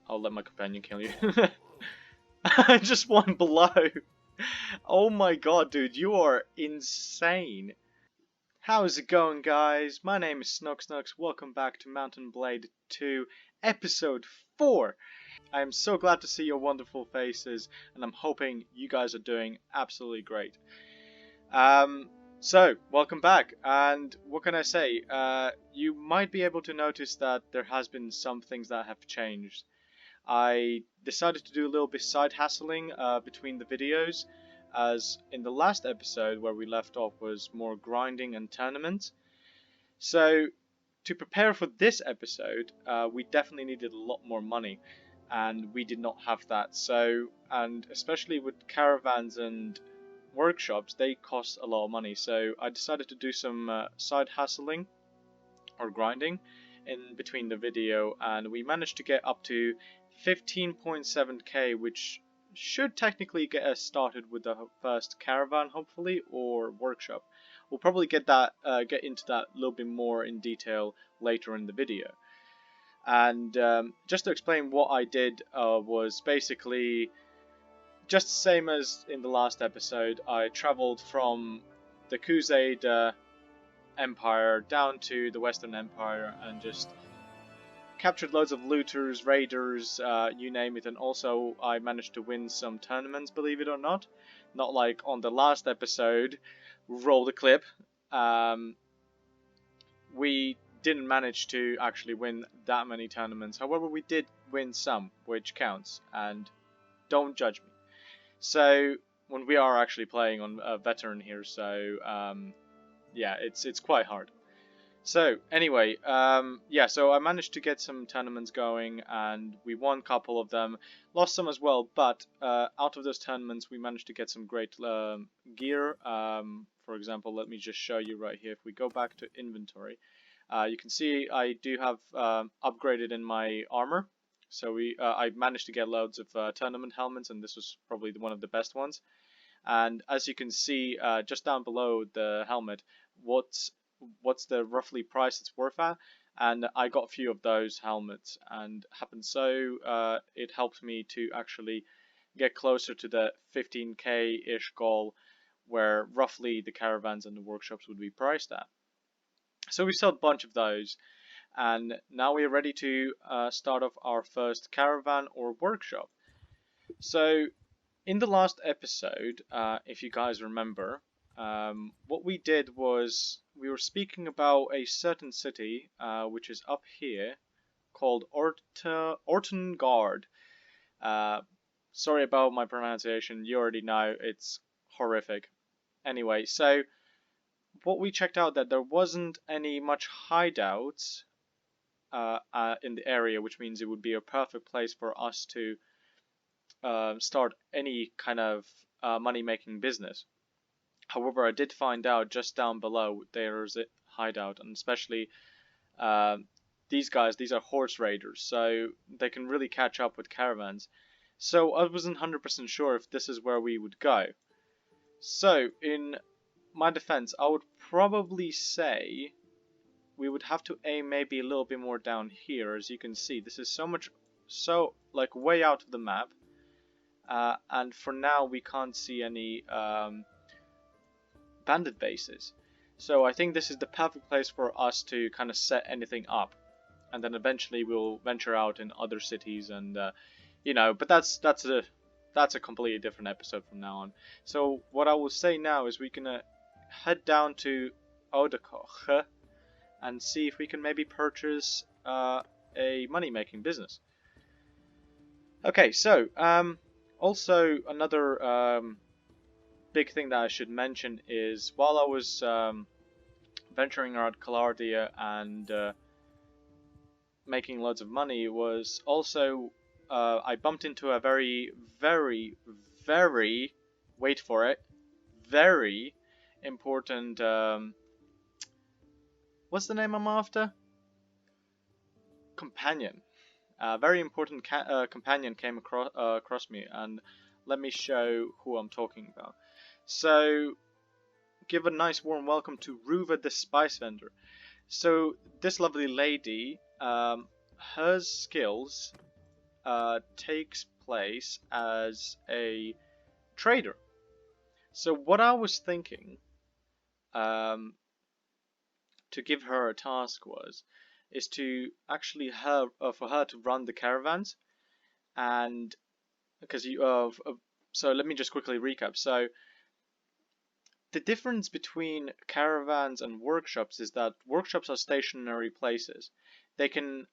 I'll let my companion kill you. Just one blow. Oh my god, dude, you are insane. How's it going, guys? My name is SnuxSnux. Welcome back to Mountain Blade 2, Episode 4. I am so glad to see your wonderful faces, and I'm hoping you guys are doing absolutely great. So, welcome back, and what can I say? You might be able to notice that there has been some things that have changed. I decided to do a little bit side hustling between the videos, as in the last episode where we left off was more grinding and tournaments. So to prepare for this episode, we definitely needed a lot more money, and we did not have that. So, and especially with caravans and workshops, they cost a lot of money. So I decided to do some side hustling or grinding in between the video, and we managed to get up to 15.7k, which should technically get us started with the first caravan, hopefully, or workshop. We'll probably get into that a little bit more in detail later in the video. And just to explain what I did was basically just the same as in the last episode. I traveled from the Khuzait Empire down to the Western Empire and just captured loads of looters, raiders, you name it, and also I managed to win some tournaments, believe it or not. Not like on the last episode, roll the clip. We didn't manage to actually win that many tournaments. However, we did win some, which counts, and don't judge me. So, when we are actually playing on a veteran here, so yeah, it's quite hard. So anyway, yeah, so I managed to get some tournaments going, and we won a couple of them, lost some as well, but out of those tournaments we managed to get some great gear. For example, let me just show you right here. If we go back to inventory, you can see I do have upgraded in my armor. So I managed to get loads of tournament helmets, and this was probably one of the best ones. And as you can see, just down below the helmet, what's the roughly price it's worth at, and I got a few of those helmets, and happened so it helped me to actually get closer to the 15k ish goal, where roughly the caravans and the workshops would be priced at. So we sold a bunch of those, and now we are ready to start off our first caravan or workshop. So in the last episode, if you guys remember, what we did was we were speaking about a certain city, which is up here, called Ortengard. Sorry about my pronunciation, you already know, it's horrific. Anyway, so what we checked out that there wasn't any much hideouts in the area, which means it would be a perfect place for us to start any kind of money-making business. However, I did find out just down below there's a hideout, and especially these guys, these are horse raiders, so they can really catch up with caravans. So I wasn't 100% sure if this is where we would go. So in my defense, I would probably say we would have to aim maybe a little bit more down here. As you can see, this is so like way out of the map, and for now we can't see any bandit bases. So I think this is the perfect place for us to kind of set anything up, and then eventually we'll venture out in other cities, and you know, but that's a completely different episode from now on. So what I will say now is we're gonna head down to Odakoch and see if we can maybe purchase a money-making business. Okay, so also another big thing that I should mention is while I was venturing around Calardia and making loads of money, was also I bumped into a very wait for it, very important what's the name I'm after? Companion. Very important companion came across me, and let me show who I'm talking about. So, give a nice warm welcome to Ruva the Spice Vendor. So, this lovely lady, her skills takes place as a trader. So what I was thinking um, to give her a task is to actually for her to run the caravans, and because so let me just quickly recap. So the difference between caravans and workshops is that workshops are stationary places. They can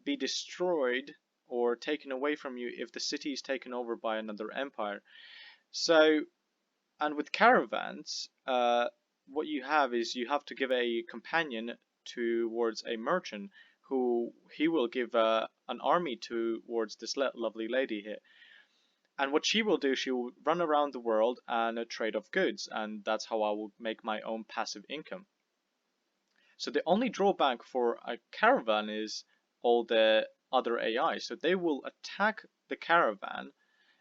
be destroyed or taken away from you if the city is taken over by another empire. So, and with caravans, what you have is you have to give a companion towards a merchant who he will give an army towards this lovely lady here. And what she will do, she will run around the world and trade off goods, and that's how I will make my own passive income. So the only drawback for a caravan is all the other AI. So they will attack the caravan,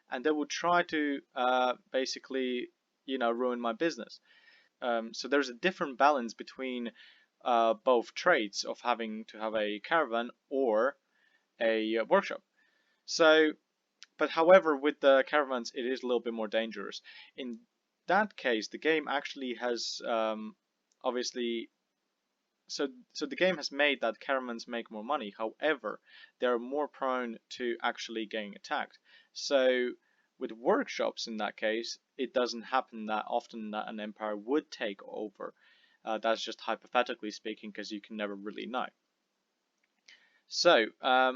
and they will try to basically, ruin my business. So there's a different balance between both traits of having to have a caravan or a workshop. So, but however, with the caravans, it is a little bit more dangerous. In that case, the game actually has obviously. So the game has made that caravans make more money. However, they're more prone to actually getting attacked. So with workshops, in that case, it doesn't happen that often that an empire would take over. That's just hypothetically speaking, because you can never really know. So I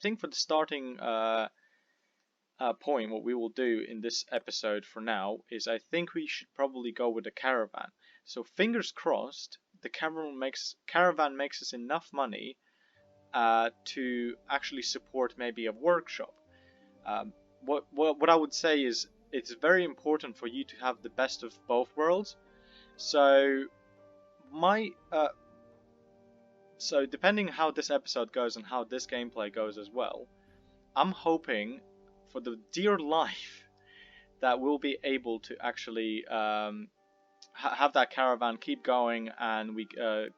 think for the starting point, what we will do in this episode for now is I think we should probably go with a caravan. So fingers crossed, the caravan makes us enough money to actually support maybe a workshop. What I would say is it's very important for you to have the best of both worlds. So so depending how this episode goes and how this gameplay goes as well, I'm hoping for the dear life that we'll be able to actually have that caravan keep going and we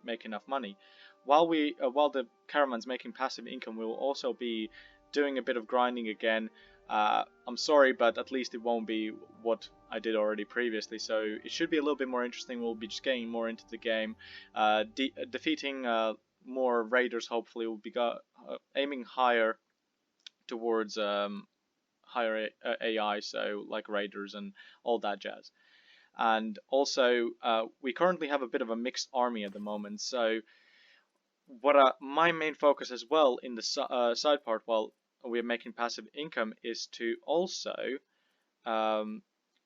make enough money. While the caravan's making passive income, we'll also be doing a bit of grinding again. I'm sorry, but at least it won't be what I did already previously, so it should be a little bit more interesting. We'll be just getting more into the game, defeating more raiders. Hopefully, we'll be aiming higher towards higher AI, so like raiders and all that jazz. And also, we currently have a bit of a mixed army at the moment. So, what my main focus as well in the side part, while we're making passive income, is to also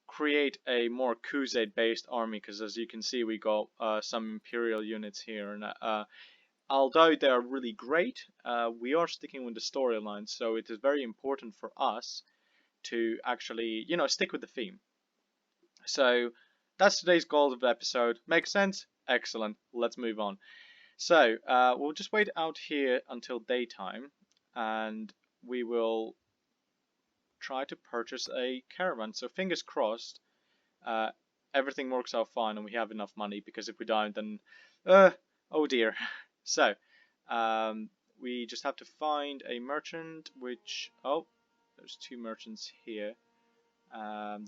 create a more Khuzait based army. Because as you can see, we got some Imperial units here, and although they are really great, we are sticking with the storyline. So it is very important for us to actually, stick with the theme. So that's today's goal of the episode. Makes sense? Excellent. Let's move on. So we'll just wait out here until daytime, and we will try to purchase a caravan. So fingers crossed, everything works out fine and we have enough money, because if we don't, then oh dear. So we just have to find a merchant, which, there's two merchants here.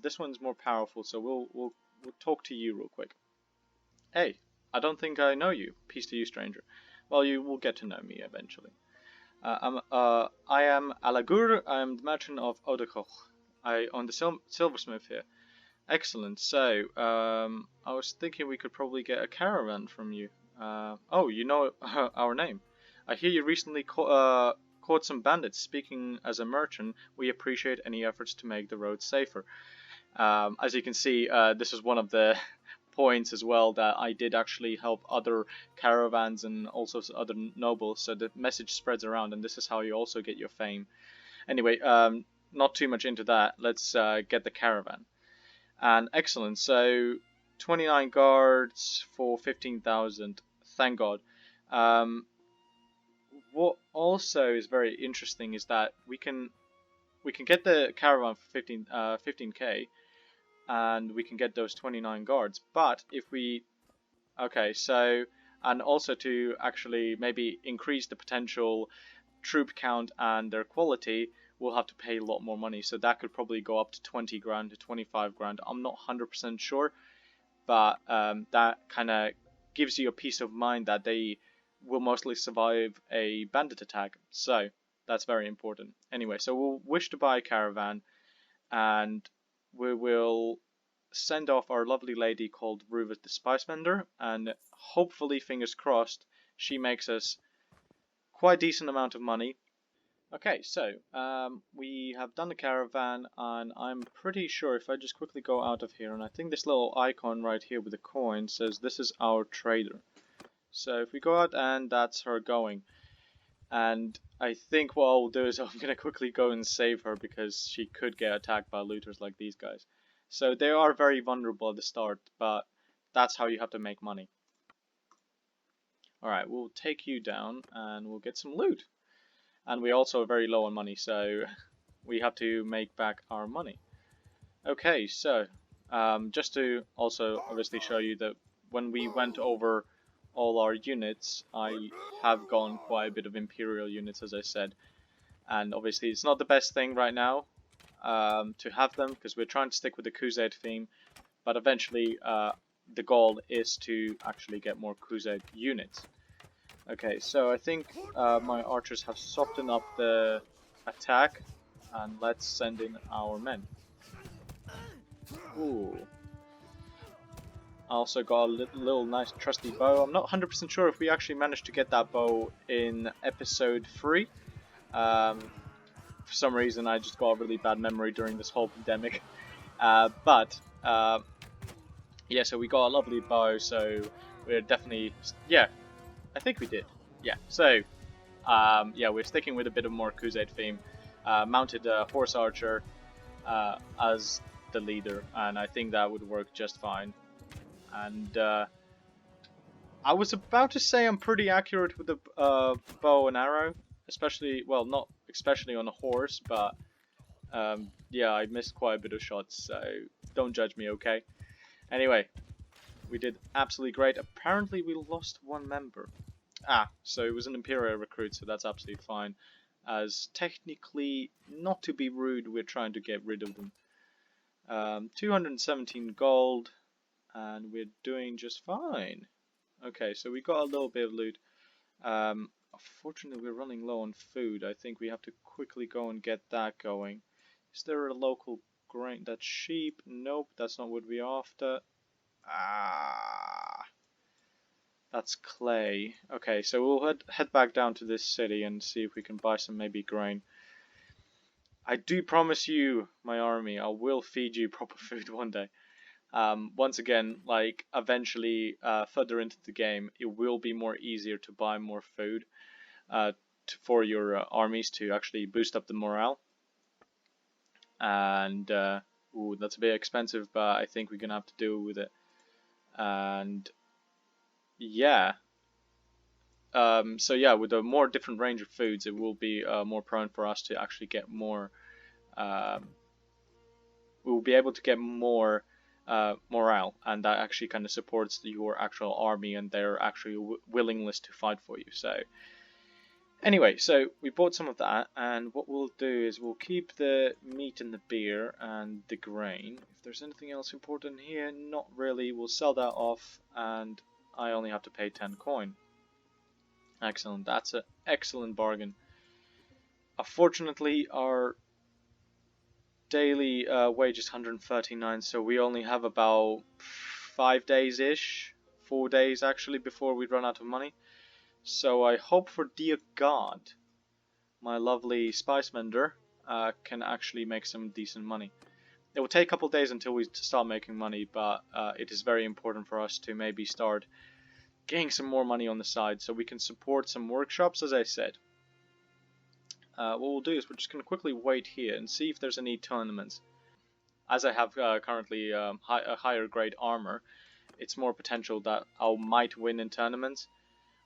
This one's more powerful, so we'll talk to you real quick. Hey, I don't think I know you. Peace to you, stranger. Well, you will get to know me eventually. I am Alagur. I am the merchant of Odakoch. I own the silversmith here. Excellent. So, I was thinking we could probably get a caravan from you. Oh, you know our name. I hear you recently caught some bandits. Speaking as a merchant, we appreciate any efforts to make the roads safer. As you can see, this is one of the points as well, that I did actually help other caravans and also other nobles, so the message spreads around, and this is how you also get your fame. Anyway, not too much into that. Let's get the caravan. And excellent. So 29 guards for 15,000. Thank God. What also is very interesting is that we can get the caravan for 15k, and we can get those 29 guards. But if we, okay, so, and also to actually maybe increase the potential troop count and their quality, we'll have to pay a lot more money. So that could probably go up to 20 grand to 25 grand. I'm not 100% sure, but that kind of gives you a peace of mind that they will mostly survive a bandit attack. So that's very important. Anyway, so we'll wish to buy a caravan, and we will send off our lovely lady called Ruvit the Spice Vendor, and hopefully, fingers crossed, she makes us quite decent amount of money. Okay, so we have done the caravan, and I'm pretty sure if I just quickly go out of here, and I think this little icon right here with the coin says this is our trader. So if we go out, and that's her going, and I think what I'll do is I'm going to quickly go and save her because she could get attacked by looters like these guys. So they are very vulnerable at the start, but that's how you have to make money. Alright, we'll take you down and we'll get some loot. And we also are very low on money, so we have to make back our money. Okay, so just to also obviously show you that when we went over all our units, I have gone quite a bit of Imperial units, as I said. And obviously it's not the best thing right now to have them, because we're trying to stick with the Khuzait theme. But eventually the goal is to actually get more Khuzait units. Okay, so I think my archers have softened up the attack, and let's send in our men. Ooh. I also got a little nice trusty bow. I'm not 100% sure if we actually managed to get that bow in episode 3. For some reason I just got a really bad memory during this whole pandemic. Yeah, so we got a lovely bow, so we're definitely... Yeah, I think we did. Yeah, so... yeah, we're sticking with a bit of more Khuzait theme. Mounted horse archer as the leader, and I think that would work just fine. And I was about to say I'm pretty accurate with the bow and arrow, especially, well, not especially on a horse, but yeah, I missed quite a bit of shots, so don't judge me, okay? Anyway, we did absolutely great. Apparently we lost one member. So it was an Imperial recruit, so that's absolutely fine. As technically, not to be rude, we're trying to get rid of them. 217 gold, and we're doing just fine. Okay, so we got a little bit of loot. Unfortunately, we're running low on food. I think we have to quickly go and get that going. Is there a local grain? That's sheep. Nope, that's not what we're after. That's clay. Okay, so we'll head back down to this city and see if we can buy some maybe grain. I do promise you, my army, I will feed you proper food one day. Once again, like eventually further into the game, it will be more easier to buy more food for your armies to actually boost up the morale. And ooh, that's a bit expensive, but I think we're gonna have to deal with it. And yeah, so yeah, with a more different range of foods, it will be more prone for us to actually get more. We'll be able to get more morale, and that actually kind of supports your actual army and their actual willingness to fight for you. So anyway, so we bought some of that, and what we'll do is we'll keep the meat and the beer and the grain. If there's anything else important here, not really. We'll sell that off, and I only have to pay 10 coin. Excellent, that's an excellent bargain. Unfortunately, our daily wage is 139, so we only have about 5 days-ish, 4 days actually, before we run out of money. So I hope for dear God, my lovely spice vendor can actually make some decent money. It will take a couple of days until we start making money, but it is very important for us to maybe start getting some more money on the side so we can support some workshops, as I said. What we'll do is we're just going to quickly wait here and see if there's any tournaments. As I have currently a higher grade armor, it's more potential that I might win in tournaments.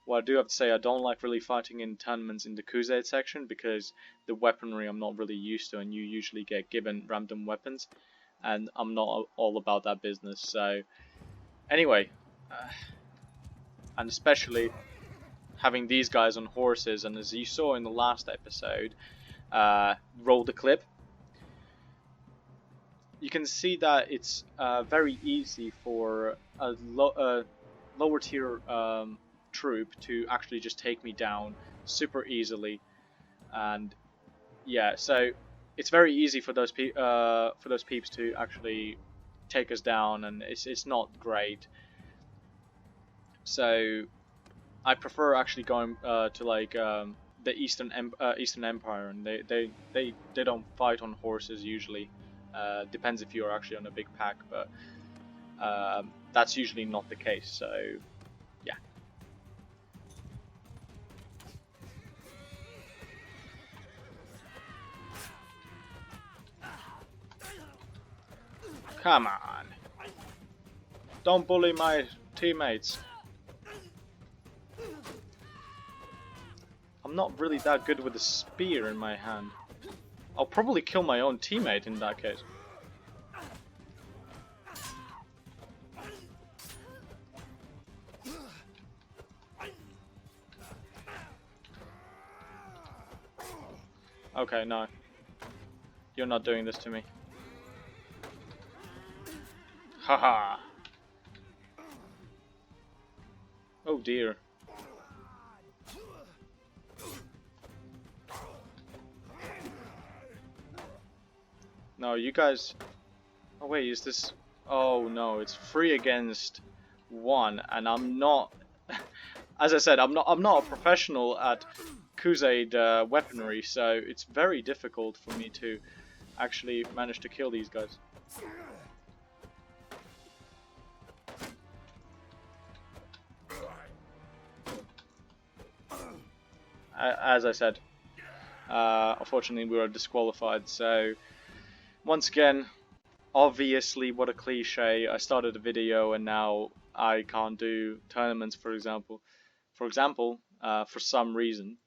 Well, I do have to say I don't like really fighting in tournaments in the Khuzait section because the weaponry I'm not really used to, and you usually get given random weapons, and I'm not all about that business. So anyway, and especially having these guys on horses, and as you saw in the last episode, roll the clip, you can see that it's very easy for a lower tier troop to actually just take me down super easily. And yeah, so it's very easy for those peeps to actually take us down, and it's not great. So I prefer actually going to like the Eastern Empire, and they don't fight on horses usually. Depends if you're actually on a big pack, but that's usually not the case. So yeah. Come on. Don't bully my teammates. I'm not really that good with a spear in my hand. I'll probably kill my own teammate in that case. Okay, no. You're not doing this to me. Haha. Oh dear. No, you guys... Oh wait, is this... Oh no, it's 3 against 1, and I'm not... As I said, I'm not a professional at Khuzait weaponry, so it's very difficult for me to actually manage to kill these guys. As I said, unfortunately we were disqualified, so once again, obviously, what a cliche, I started a video and now I can't do tournaments, for example. For some reason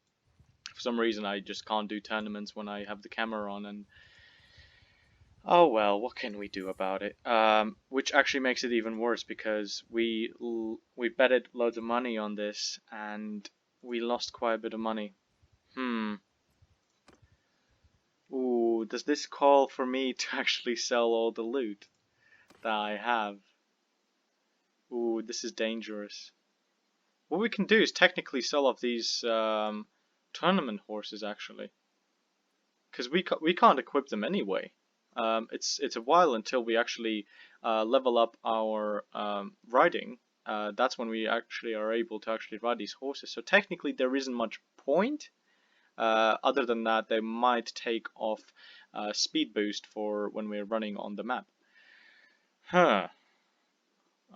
I just can't do tournaments when I have the camera on, and oh well, what can we do about it? Which actually makes it even worse, because we betted loads of money on this and we lost quite a bit of money. Ooh, does this call for me to actually sell all the loot that I have? Ooh, this is dangerous. What we can do is technically sell off these tournament horses, actually, because we can't equip them anyway. It's a while until we actually level up our riding. That's when we actually are able to actually ride these horses. So technically there isn't much point. Other than that, they might take off speed boost for when we're running on the map. Huh.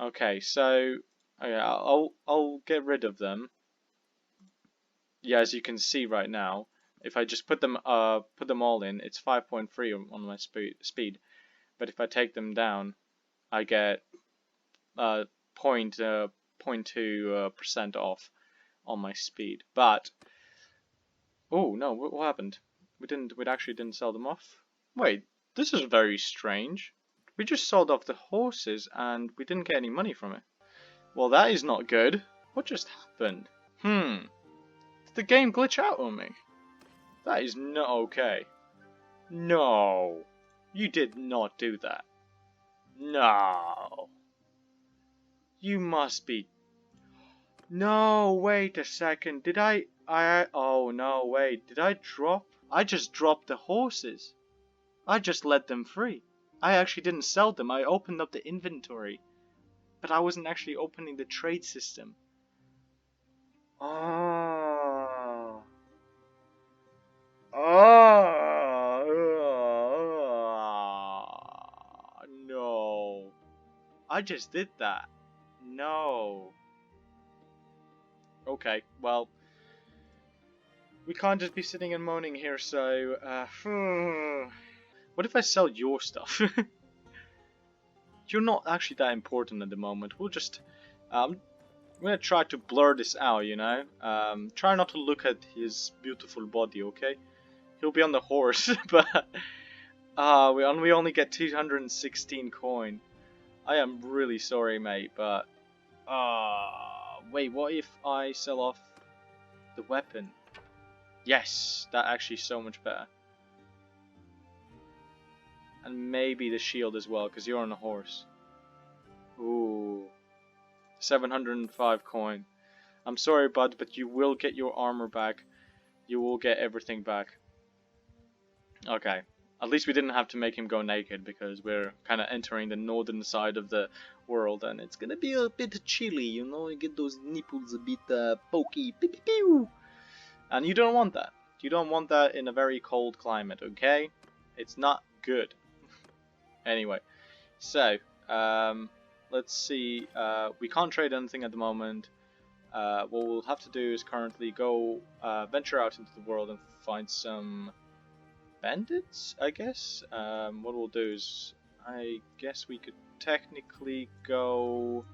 Okay, so yeah, I'll get rid of them. Yeah, as you can see right now, if I just put them all in, it's 5.3 on my speed. But if I take them down, I get 0.2% off on my speed. But oh no, what happened? We actually didn't sell them off. Wait, this is very strange. We just sold off the horses and we didn't get any money from it. Well, that is not good. What just happened? Did the game glitch out on me? That is not okay. No, you did not do that. No. You must be... No, wait a second. Did oh no, wait. Did I drop? I just dropped the horses. I just let them free. I actually didn't sell them. I opened up the inventory. But I wasn't actually opening the trade system. Oh. Oh. No. I just did that. No. Okay, well, we can't just be sitting and moaning here, so, what if I sell your stuff? You're not actually that important at the moment. We'll just, I'm gonna try to blur this out, you know? Try not to look at his beautiful body, okay? He'll be on the horse, but, we only get 216 coin. I am really sorry, mate, but, wait, what if I sell off The weapon. Yes, that actually is so much better. And maybe the shield as well, because you're on a horse. Ooh. 705 coin. I'm sorry, bud, but you will get your armor back. You will get everything back. Okay. At least we didn't have to make him go naked, because we're kind of entering the northern side of the world, and it's gonna be a bit chilly, you know? You get those nipples a bit pokey. Pew, pew, pew. And you don't want that. You don't want that in a very cold climate, okay? It's not good. Anyway, so, let's see. We can't trade anything at the moment. What we'll have to do is currently go venture out into the world and find some bandits, I guess. What we'll do is, I guess we could technically go...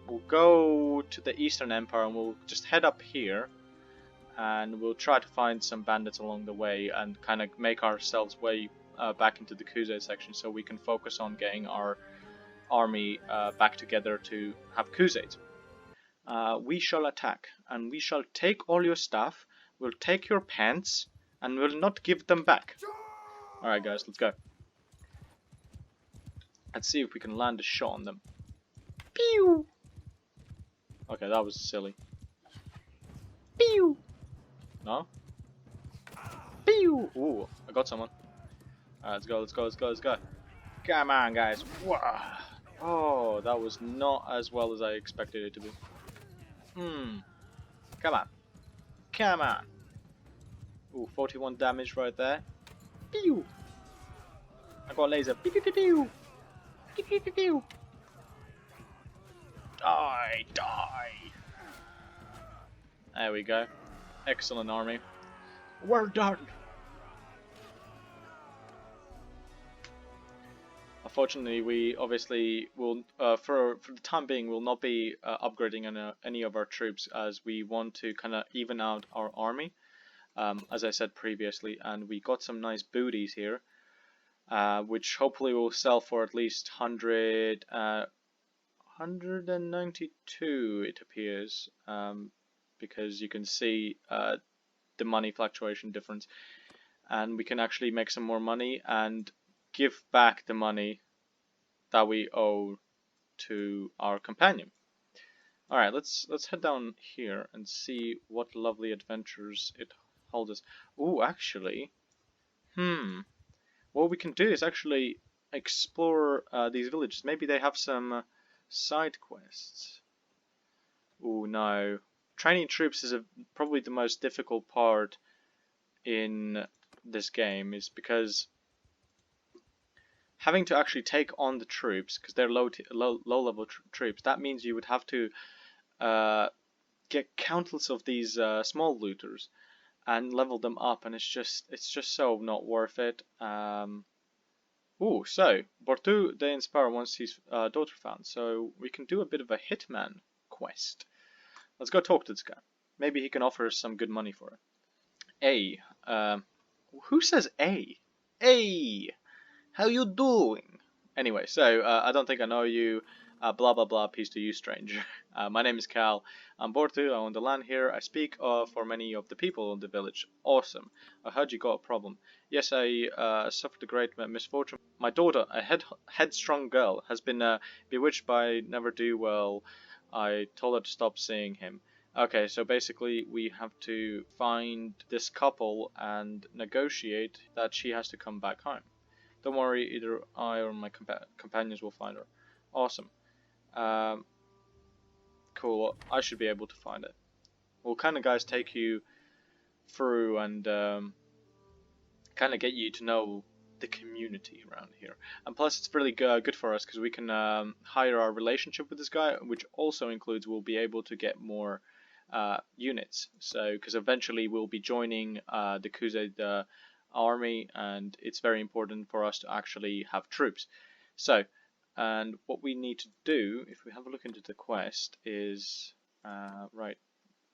We'll go to the Eastern Empire and we'll just head up here. And we'll try to find some bandits along the way and kind of make ourselves way back into the Khuzaits section so we can focus on getting our army back together to have Khuzaits. We shall attack, and we shall take all your stuff, we'll take your pants, and we'll not give them back. Alright guys, let's go. Let's see if we can land a shot on them. Pew! Okay, that was silly. Pew! No? Pew! Ooh, I got someone. Alright, let's go, let's go, let's go, let's go. Come on, guys. Whoa. Oh, that was not as well as I expected it to be. Come on. Come on. Ooh, 41 damage right there. Pew! I got a laser. Pew, pew, pew, pew. Pew, pew, pew, pew. Die, die. There we go. Excellent army. Well done. Unfortunately, we obviously will, for the time being, will not be upgrading any of our troops, as we want to kind of even out our army, as I said previously. And we got some nice booties here, which hopefully will sell for at least 192, it appears, because you can see the money fluctuation difference, and we can actually make some more money and give back the money that we owe to our companion. Alright, let's head down here and see what lovely adventures it holds us. Ooh, actually, what we can do is actually explore these villages. Maybe they have some side quests. Ooh, no. Training troops is probably the most difficult part in this game, is because having to actually take on the troops, because they're low level troops, that means you would have to get countless of these small looters and level them up, and it's just so not worth it. Ooh, so Bortu the Inspire wants his daughter found, so we can do a bit of a hitman quest. Let's go talk to this guy. Maybe he can offer us some good money for it. A. Who says A? A. How you doing? Anyway, so I don't think I know you. Blah blah blah. Peace to you, stranger. My name is Khal. I'm Bortu. I own the land here. I speak for many of the people in the village. Awesome. I heard you got a problem. Yes, I suffered a great misfortune. My daughter, a headstrong girl, has been bewitched by never-do-well. I told her to stop seeing him. Okay, so basically we have to find this couple and negotiate that she has to come back home. Don't worry, either I or my companions will find her. Awesome. Cool, I should be able to find it. We'll kind of, guys, take you through and kind of get you to know the community around here. And plus, it's really good for us because we can hire our relationship with this guy, which also includes we'll be able to get more units. So, because eventually we'll be joining the Khuzait army, and it's very important for us to actually have troops. So, and what we need to do, if we have a look into the quest, is right,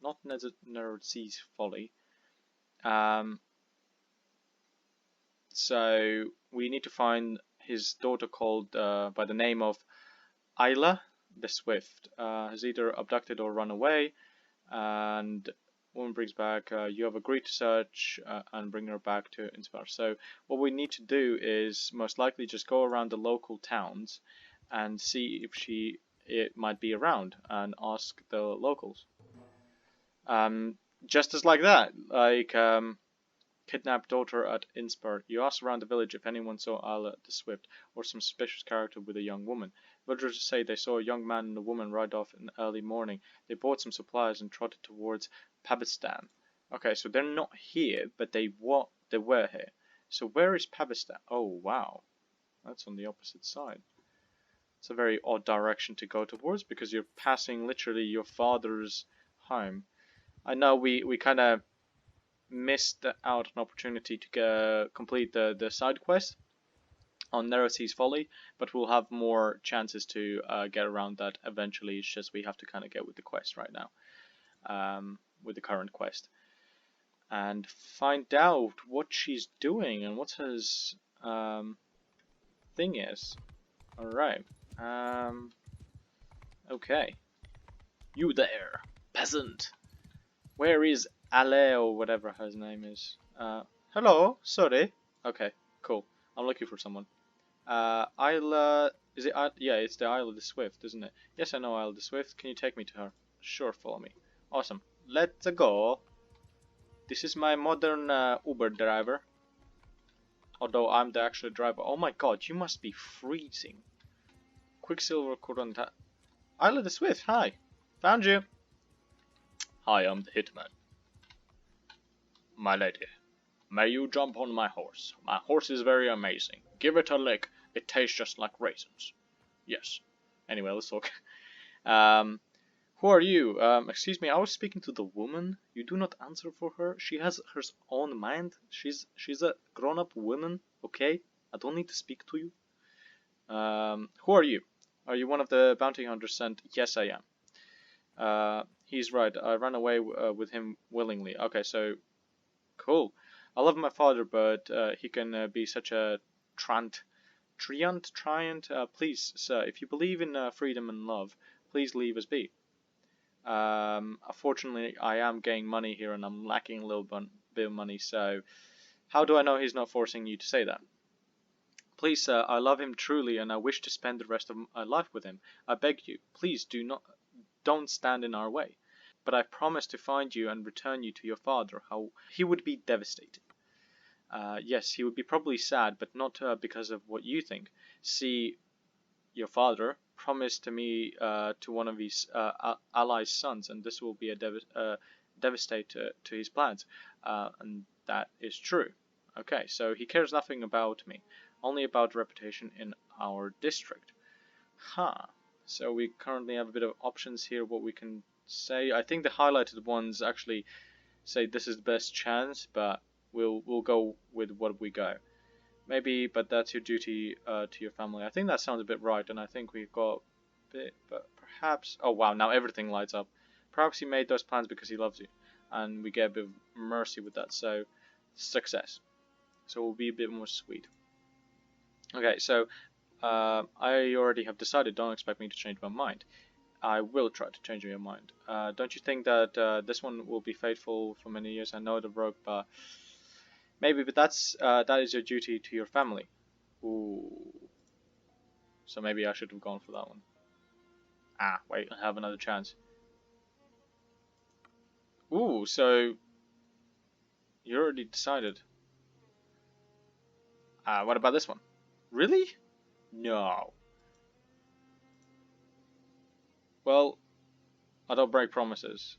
not Nerds's Folly. So we need to find his daughter called by the name of Isla. the Swift has either abducted or run away, and woman brings back. You have agreed to search and bring her back to Inspire. So what we need to do is most likely just go around the local towns and see if it might be around and ask the locals. Just as like that, like kidnapped daughter at Inspire. You ask around the village if anyone saw Isla the Swift or some suspicious character with a young woman. Villagers say they saw a young man and a woman ride off in the early morning. They bought some supplies and trotted towards Pabistan. Okay, so they're not here, but they were here. So where is Pabistan? Oh wow, that's on the opposite side. It's a very odd direction to go towards because you're passing literally your father's home. I know we kind of missed out an opportunity to complete the side quest on Narrow Seas Folly, but we'll have more chances to get around that eventually. It's just we have to kind of get with the quest right now, with the current quest, and find out what she's doing and what his thing is. Alright. Okay. You there, peasant. Where is Ale or whatever his name is? Hello, sorry. Okay, cool. I'm looking for someone. Isla, is it? Yeah, it's the Isle of the Swift, isn't it? Yes, I know Isle of the Swift. Can you take me to her? Sure, follow me. Awesome. Let's go. This is my modern Uber driver. Although I'm the actual driver. Oh my god, you must be freezing. Quicksilver Courant. Isle of the Swift, hi. Found you. Hi, I'm the hitman. My lady, may you jump on my horse. My horse is very amazing. Give it a lick. It tastes just like raisins. Yes. Anyway, let's talk. Who are you? Excuse me, I was speaking to the woman. You do not answer for her. She has her own mind. She's a grown-up woman, okay? I don't need to speak to you. Who are you? Are you one of the bounty hunters sent? Yes, I am. He's right. I ran away with him willingly. Okay, so cool. I love my father, but he can be such a treant. Please, sir, if you believe in freedom and love, please leave us be. Unfortunately, I am getting money here, and I'm lacking a little bit of money. So, how do I know he's not forcing you to say that? Please, sir, I love him truly, and I wish to spend the rest of my life with him. I beg you, please don't stand in our way. But I promise to find you and return you to your father. How he would be devastated. Yes, he would be probably sad, but not because of what you think. See, your father promised to me to one of his allies' sons, and this will be a devastator to his plans. And that is true. Okay, so he cares nothing about me, only about reputation in our district. So we currently have a bit of options here, what we can say. I think the highlighted ones actually say this is the best chance, but we'll go with what we go. Maybe, but that's your duty to your family. I think that sounds a bit right, and I think we've got a bit, but perhaps... Oh wow, now everything lights up. Perhaps he made those plans because he loves you, and we get a bit of mercy with that, so success. So we'll be a bit more sweet. Okay, so I already have decided, don't expect me to change my mind. I will try to change your mind. Don't you think that this one will be faithful for many years? I know the rope, but... Maybe, but that is your duty to your family. Ooh. So maybe I should have gone for that one. Wait, I have another chance. Ooh, so you already decided. What about this one? Really? No. Well, I don't break promises.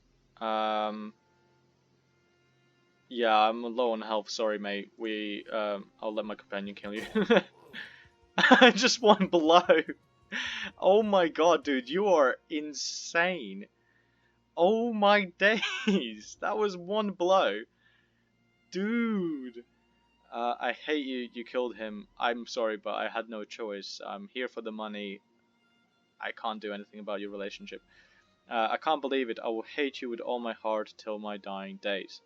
Yeah, I'm low on health. Sorry, mate. I'll let my companion kill you. Just one blow. Oh my god, dude, you are insane. Oh my days, that was one blow. Dude. I hate you. You killed him. I'm sorry, but I had no choice. I'm here for the money. I can't do anything about your relationship. I can't believe it. I will hate you with all my heart till my dying days.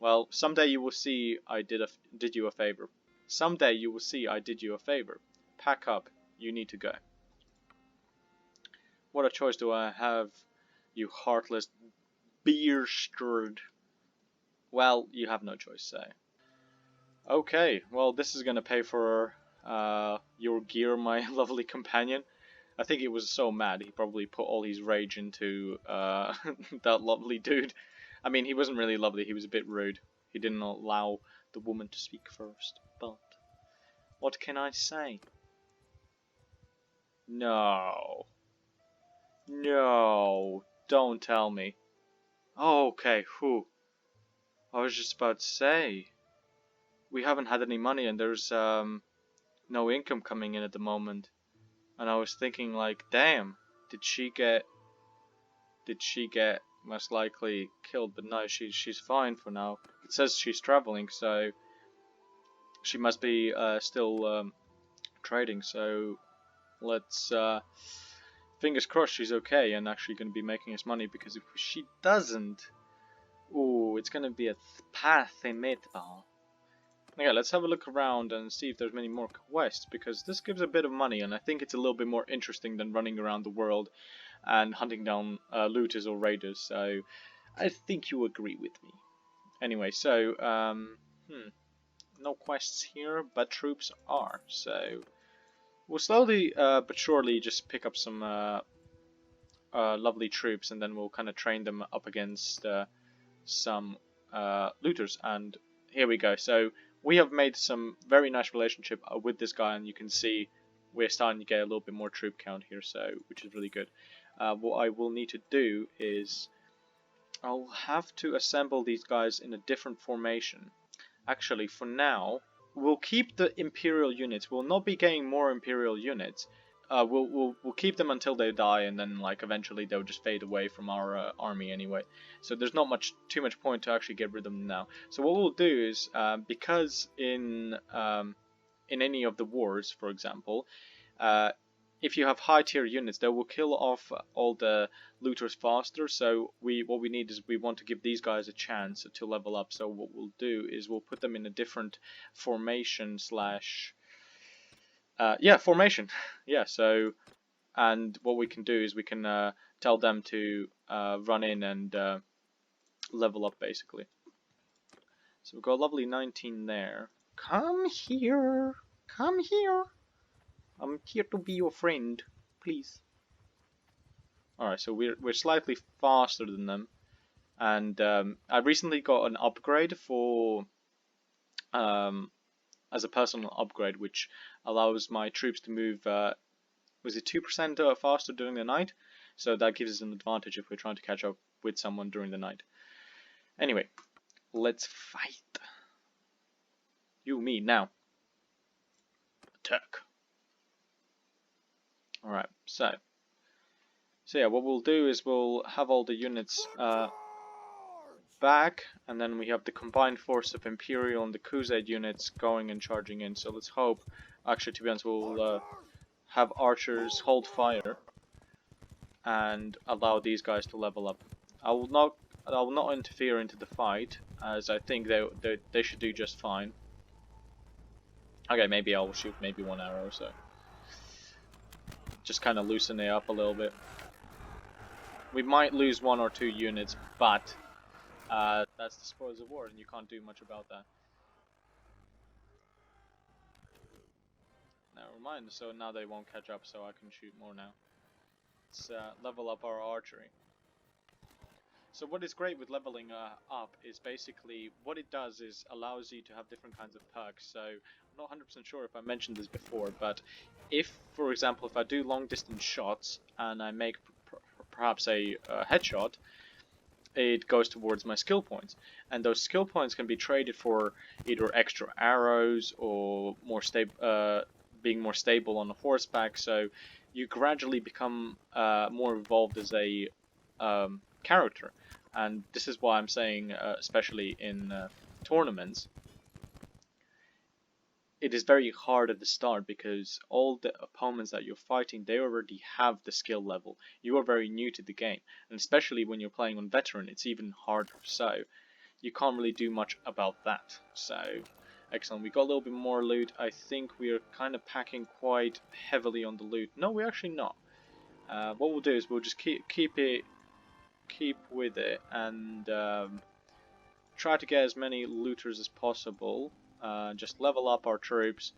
Well, someday you will see I did you a favor. Someday you will see I did you a favor. Pack up. You need to go. What a choice do I have, you heartless beer-stirred. Well, you have no choice, so. Okay, well, this is gonna pay for your gear, my lovely companion. I think he was so mad he probably put all his rage into that lovely dude. I mean, he wasn't really lovely, he was a bit rude. He didn't allow the woman to speak first, but what can I say? No. No. Don't tell me. Oh, okay, whew. I was just about to say. We haven't had any money and there's no income coming in at the moment. And I was thinking like, damn, did she get most likely killed? But no, she's fine for now. It says she's traveling, so she must be still trading. So let's fingers crossed she's okay and actually going to be making us money, because if she doesn't, ooh, it's going to be a path in meatball. Okay, let's have a look around and see if there's many more quests, because this gives a bit of money and I think it's a little bit more interesting than running around the world and hunting down looters or raiders, so I think you agree with me. Anyway, so, no quests here, but troops are, so we'll slowly but surely just pick up some lovely troops, and then we'll kind of train them up against some looters, and here we go. So we have made some very nice relationship with this guy, and you can see we're starting to get a little bit more troop count here, so which is really good. What I will need to do is I'll have to assemble these guys in a different formation. Actually, for now, we'll keep the Imperial units. We'll not be getting more Imperial units. We'll keep them until they die, and then like eventually they'll just fade away from our army anyway. So there's not too much point to actually get rid of them now. So what we'll do is because in any of the wars, for example, if you have high tier units, they will kill off all the looters faster. So what we need is we want to give these guys a chance to level up. So what we'll do is we'll put them in a different formation slash. Formation. Yeah, so, and what we can do is we can tell them to run in and level up, basically. So we've got a lovely 19 there. Come here. Come here. I'm here to be your friend, please. Alright, so we're slightly faster than them. And I recently got an upgrade for as a personal upgrade, which allows my troops to move, was it 2% faster during the night? So that gives us an advantage if we're trying to catch up with someone during the night. Anyway, let's fight. You, me, now. Attack. Alright, so yeah, what we'll do is we'll have all the units back, and then we have the combined force of Imperial and the Khuzait units going and charging in. So let's hope, actually to be honest, we'll have archers hold fire and allow these guys to level up. I will not interfere into the fight, as I think they should do just fine. Okay, maybe I'll shoot maybe one arrow, so just kind of loosen it up a little bit. We might lose 1 or 2 units, but that's the spoils of war, and you can't do much about that. Never mind, so now they won't catch up, so I can shoot more now. Let's level up our archery. So what is great with leveling up is basically, what it does is allows you to have different kinds of perks. So I'm not 100% sure if I mentioned this before, but if, for example, if I do long distance shots and I make perhaps a headshot, it goes towards my skill points, and those skill points can be traded for either extra arrows or more being more stable on horseback. So you gradually become more evolved as a character, and this is why I'm saying, especially in tournaments, it is very hard at the start, because all the opponents that you're fighting, they already have the skill level. You are very new to the game, and especially when you're playing on veteran, it's even harder. So you can't really do much about that. So excellent, we got a little bit more loot. I think we are kind of packing quite heavily on the loot. No, we're actually not. What we'll do is we'll just keep with it, and try to get as many looters as possible. Just level up our troops,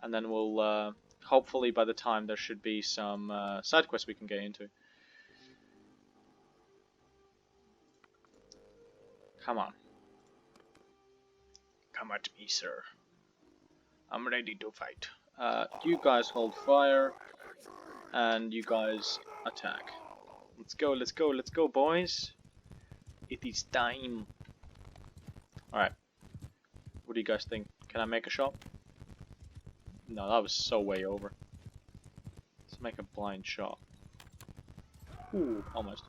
and then we'll hopefully by the time there should be some side quests we can get into. Come on. Come at me, sir. I'm ready to fight. You guys hold fire, and you guys attack. Let's go, let's go, let's go, boys. It is time. Alright. What do you guys think? Can I make a shot? No, that was so way over. Let's make a blind shot. Ooh, almost.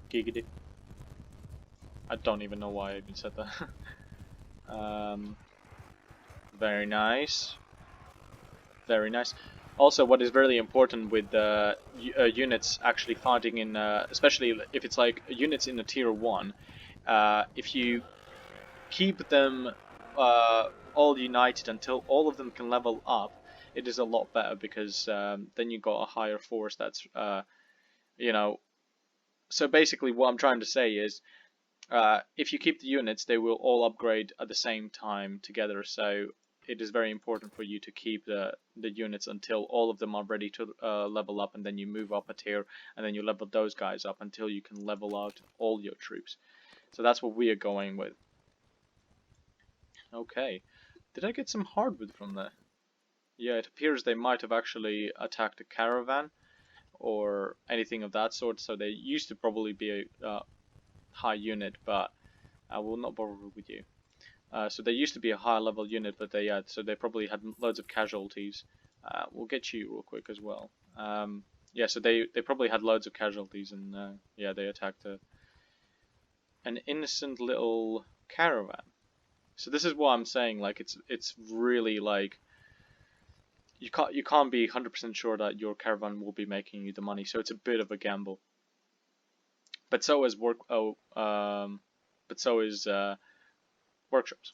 Giggity. I don't even know why I even said that. Very nice. Very nice. Also, what is really important with units actually fighting in, especially if it's like units in a tier 1, if you keep them all united until all of them can level up, it is a lot better, because then you got a higher force that's, you know, so basically what I'm trying to say is, if you keep the units, they will all upgrade at the same time together, so it is very important for you to keep the units until all of them are ready to level up, and then you move up a tier, and then you level those guys up until you can level out all your troops. So that's what we are going with. Okay. Did I get some hardwood from there? Yeah, it appears they might have actually attacked a caravan or anything of that sort, so they used to probably be a high unit, but I will not bother with you. So they used to be a high level unit, but so they probably had loads of casualties. We'll get you real quick as well. Yeah, so they probably had loads of casualties, and yeah, they attacked an innocent little caravan. So this is what I'm saying. Like, it's really like you can't be 100% sure that your caravan will be making you the money. So it's a bit of a gamble. But so is workshops.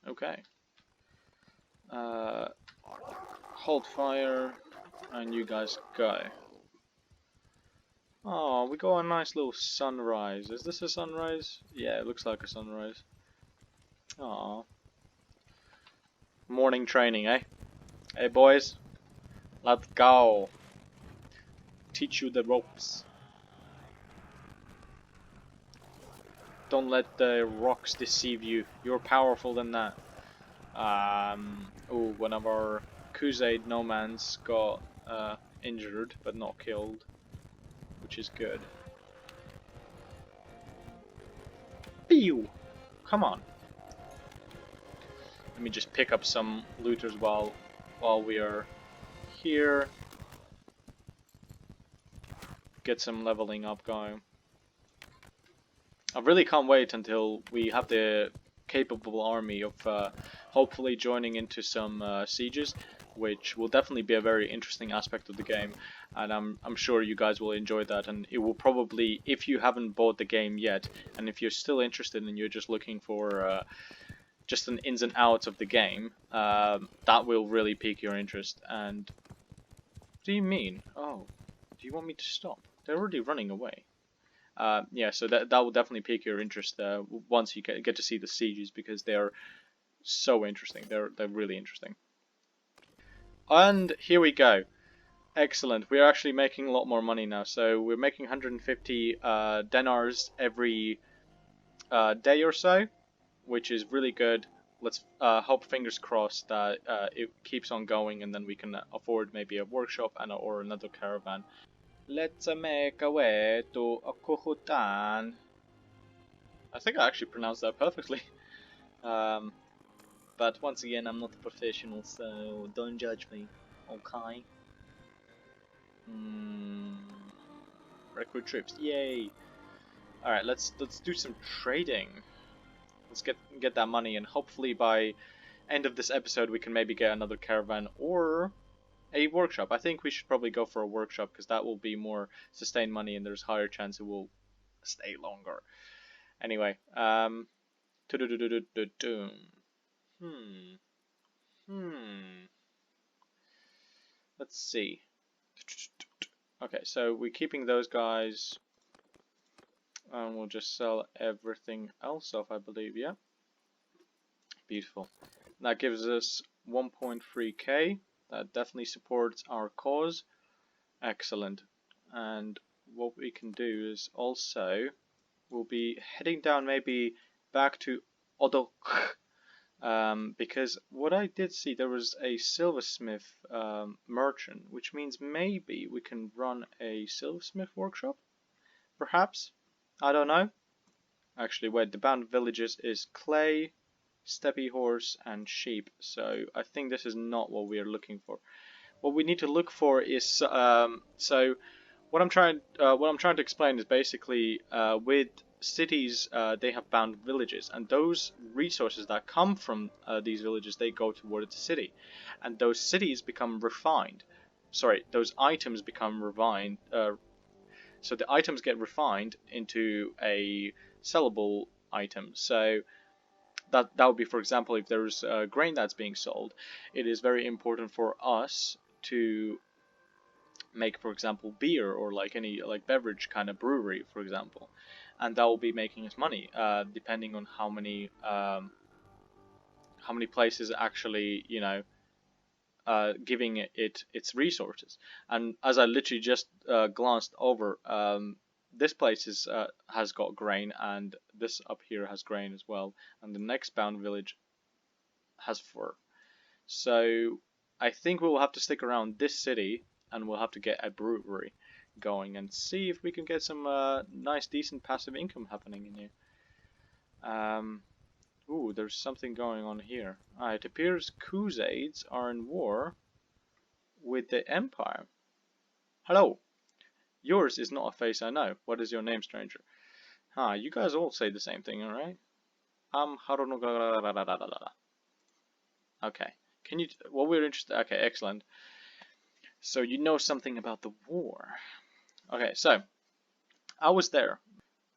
Okay. Hold fire, and you guys go. Oh, we got a nice little sunrise. Is this a sunrise? Yeah, it looks like a sunrise. Oh. Morning training, eh? Hey boys, let's go. Teach you the ropes. Don't let the rocks deceive you. You're powerful than that. Oh, one of our Khuzait nomads got injured but not killed, which is good. Pew! Come on. Let me just pick up some looters while we are here. Get some leveling up going. I really can't wait until we have the capable army of hopefully joining into some sieges, which will definitely be a very interesting aspect of the game, and I'm sure you guys will enjoy that. And it will probably, if you haven't bought the game yet, and if you're still interested and you're just looking for just an ins and outs of the game, that will really pique your interest. And what do you mean? Oh, do you want me to stop? They're already running away. Yeah, so that will definitely pique your interest once you get to see the sieges, because they are so interesting. They're really interesting. And here we go. Excellent. We're actually making a lot more money now. So we're making 150 Denars every day or so, which is really good. Let's hope, fingers crossed, that it keeps on going, and then we can afford maybe a workshop or another caravan. Let's make our way to Khuzaits. I think I actually pronounced that perfectly. But once again, I'm not a professional, so don't judge me, okay? Recruit troops, yay! All right, let's do some trading. Let's get that money, and hopefully by end of this episode we can maybe get another caravan or a workshop. I think we should probably go for a workshop, because that will be more sustained money, and there's higher chance it will stay longer. Anyway, Let's see. Okay, so we're keeping those guys, and we'll just sell everything else off, I believe. Yeah. Beautiful. That gives us 1.3k. That definitely supports our cause. Excellent. And what we can do is also we'll be heading down maybe back to Odok, because what I did see, there was a silversmith merchant, which means maybe we can run a silversmith workshop, perhaps. I don't know. Actually, wait, the bound villages is clay, steppe horse, and sheep. So I think this is not what we are looking for. What we need to look for is so what I'm trying to explain is basically with cities they have bound villages, and those resources that come from these villages, they go towards the city, and those cities become refined. Sorry, those items become refined. So the items get refined into a sellable item. So that would be, for example, if there's grain that's being sold, it is very important for us to make, for example, beer or like any like beverage kind of brewery, for example, and that will be making us money, depending on how many places actually, you know, giving it its resources. And as I literally just glanced over, this place is has got grain, and this up here has grain as well, and the next bound village has fur. So I think we'll have to stick around this city, and we'll have to get a brewery going and see if we can get some nice, decent passive income happening in here. Ooh, there's something going on here. It appears Khuzaits are in war with the Empire. Hello. Yours is not a face I know. What is your name, stranger? You guys all say the same thing, alright? Okay. Can you... Well, we're interested... Okay, excellent. So you know something about the war. Okay, so I was there.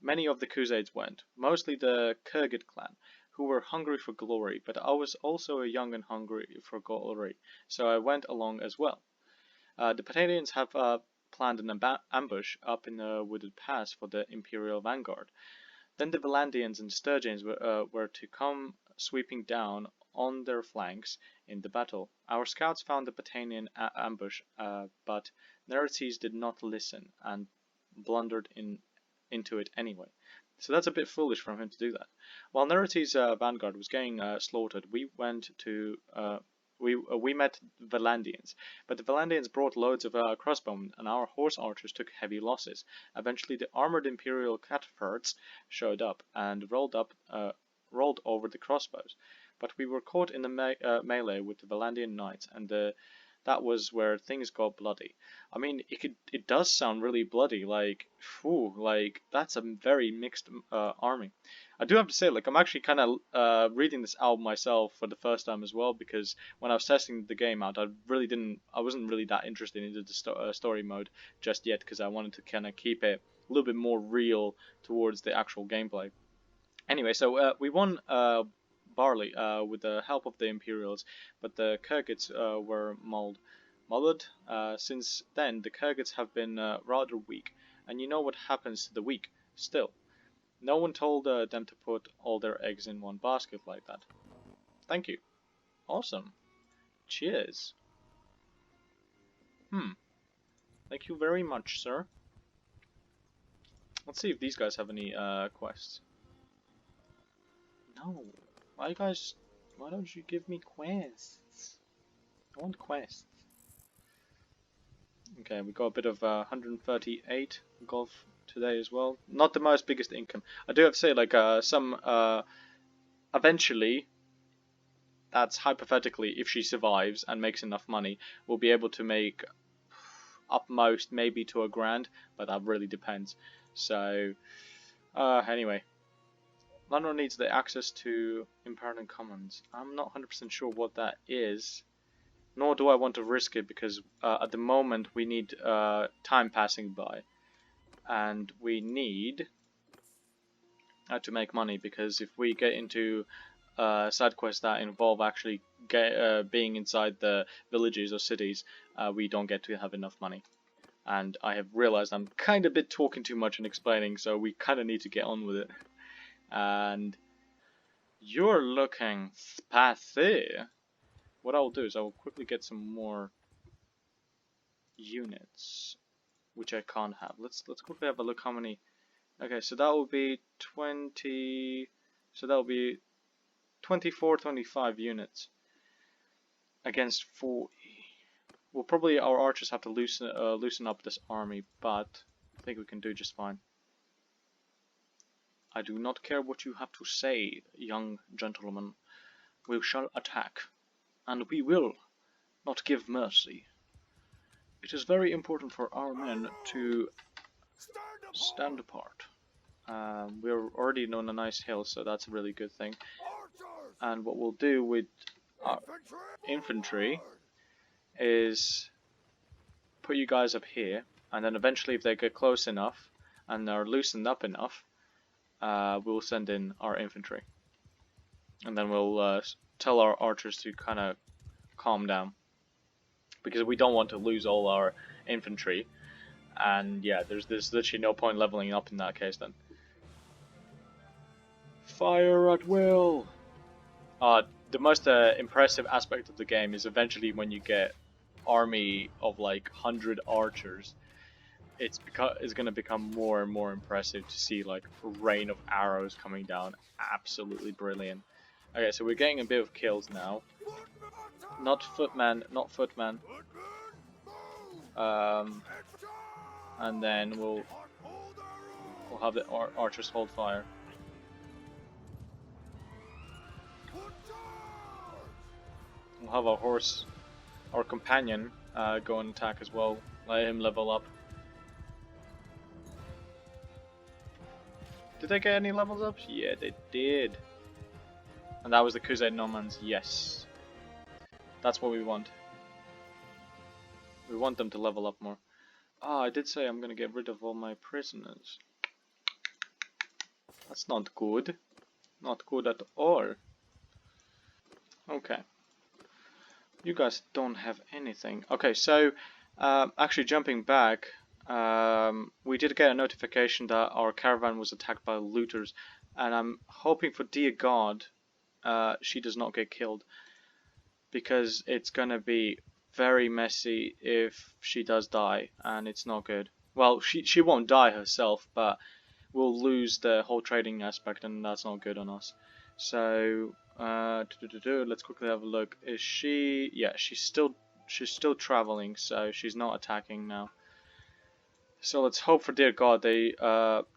Many of the Khuzaits went, mostly the Khuzaits clan, who were hungry for glory, but I was also young and hungry for glory, so I went along as well. The Patalians have planned an ambush up in the wooded pass for the Imperial vanguard. Then the Valandians and Sturgians were to come sweeping down on their flanks in the battle. Our scouts found the Patalian ambush, but Nertes did not listen and blundered into it anyway. So that's a bit foolish from him to do that. While Nertes' vanguard was getting slaughtered, we went to we met Valandians, but the Valandians brought loads of crossbowmen, and our horse archers took heavy losses. Eventually, the armored Imperial cataphracts showed up and rolled over the crossbows, but we were caught in the melee with the Valandian knights, and that was where things got bloody. I mean, it does sound really bloody. Like, phew, like that's a very mixed army. I do have to say, like, I'm actually kind of reading this out myself for the first time as well, because when I was testing the game out, I wasn't really that interested into the story mode just yet, because I wanted to kind of keep it a little bit more real towards the actual gameplay. Anyway, so we won barley with the help of the Imperials, but the Khuzaits were mauled. Since then, the Khuzaits have been rather weak, and you know what happens to the weak. Still, no one told them to put all their eggs in one basket like that. Thank you. Awesome. Cheers. Thank you very much, sir. Let's see if these guys have any quests. No. Why don't you give me quests? I want quests. Okay, we got a bit of 138 golf today as well. Not the most biggest income. I do have to say, like, eventually, that's hypothetically, if she survives and makes enough money, we'll be able to make upmost maybe to $1,000, but that really depends. So, anyway. London needs the access to Impertinent Commons. I'm not 100% sure what that is, nor do I want to risk it, because at the moment we need time passing by, and we need to make money, because if we get into side quests that involve actually being inside the villages or cities, we don't get to have enough money. And I have realized I'm kind of a bit talking too much and explaining, so we kind of need to get on with it. And you're looking spicy. What I'll do is I'll quickly get some more units, which I can't have. Let's quickly have a look how many. Okay, so that will be 20. So that will be 24, 25 units against 40. Well, probably our archers have to loosen up this army, but I think we can do just fine. I do not care what you have to say, young gentleman. We shall attack, and we will not give mercy. It is very important for our men to stand apart. We're already on a nice hill, so that's a really good thing. And what we'll do with our infantry is put you guys up here, and then eventually if they get close enough and are loosened up enough, we'll send in our infantry. And then we'll tell our archers to kind of calm down, because we don't want to lose all our infantry. And yeah, there's literally no point leveling up in that case then. Fire at will! The most impressive aspect of the game is eventually when you get army of like 100 archers. It's going to become more and more impressive to see like rain of arrows coming down. Absolutely brilliant. Okay, so we're getting a bit of kills now. Not footman, not footman. And then we'll have the archers hold fire. We'll have our horse, our companion, go and attack as well. Let him level up. Did they get any levels up? Yeah, they did. And that was the Khuzait Nomads, yes. That's what we want. We want them to level up more. Ah, I did say I'm gonna get rid of all my prisoners. That's not good. Not good at all. Okay. You guys don't have anything. Okay, so actually jumping back, we did get a notification that our caravan was attacked by looters, and I'm hoping for dear God she does not get killed, because it's gonna be very messy if she does die, and it's not good. Well, she won't die herself, but we'll lose the whole trading aspect, and that's not good on us. So let's quickly have a look. Is she? Yeah, she's still traveling, so she's not attacking now. So let's hope for dear God they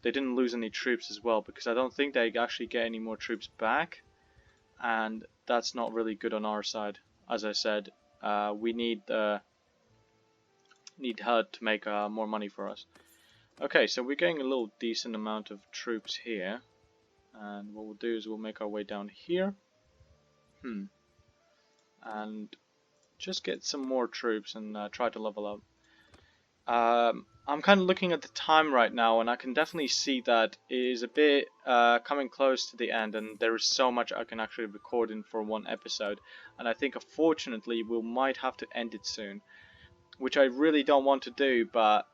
didn't lose any troops as well, because I don't think they actually get any more troops back, and that's not really good on our side. As I said, we need her to make more money for us. Okay, so we're getting a little decent amount of troops here, and what we'll do is we'll make our way down here. And just get some more troops and try to level up. I'm kind of looking at the time right now, and I can definitely see that it is a bit coming close to the end, and there is so much I can actually record in for one episode, and I think unfortunately we might have to end it soon, which I really don't want to do, but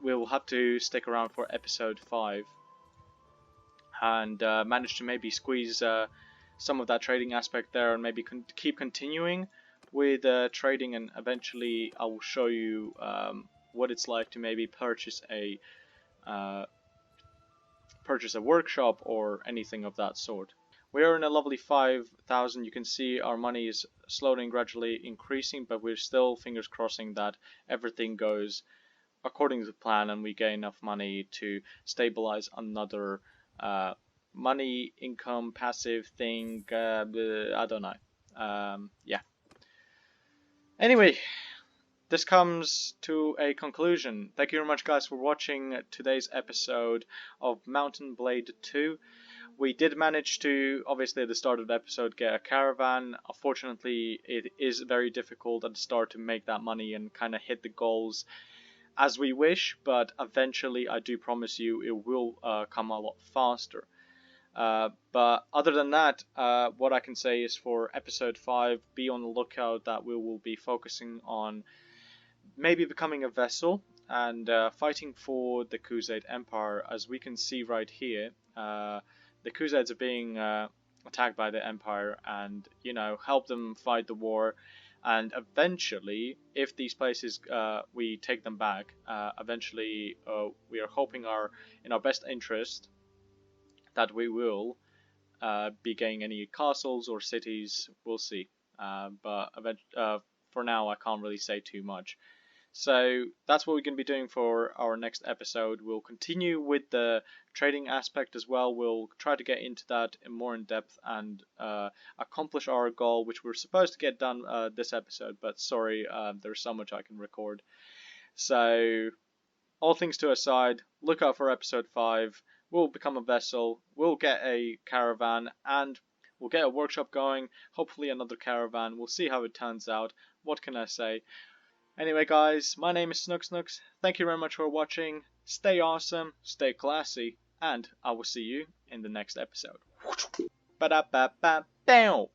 we'll have to stick around for episode 5 and manage to maybe squeeze some of that trading aspect there, and maybe keep continuing with trading, and eventually I will show you what it's like to maybe purchase a workshop or anything of that sort. We are in a lovely 5,000. You can see our money is slowly and gradually increasing, but we're still fingers crossing that everything goes according to the plan and we get enough money to stabilize another money income passive thing. I don't know. Yeah. Anyway, this comes to a conclusion. Thank you very much, guys, for watching today's episode of Mountain Blade 2. We did manage to, obviously at the start of the episode, get a caravan. Unfortunately, it is very difficult at the start to make that money and kind of hit the goals as we wish, but eventually I do promise you it will come a lot faster. But other than that, what I can say is for episode 5, be on the lookout that we will be focusing on maybe becoming a vessel and fighting for the Khuzait Empire. As we can see right here, the Khuzaits are being attacked by the Empire, and help them fight the war. And eventually, if these places we take them back, eventually we are hoping in our best interest that we will be getting any castles or cities. We'll see. But for now, I can't really say too much. So that's what we're going to be doing for our next episode. We'll continue with the trading aspect as well. We'll try to get into that more in depth and accomplish our goal, which we're supposed to get done this episode. But sorry, there's so much I can record. So all things to aside, look out for episode 5. We'll become a vessel. We'll get a caravan, and we'll get a workshop going. Hopefully another caravan. We'll see how it turns out. What can I say? Anyway guys, my name is SnuxSnux. Thank you very much for watching. Stay awesome, stay classy, and I will see you in the next episode. Ba-da-ba-ba-bow.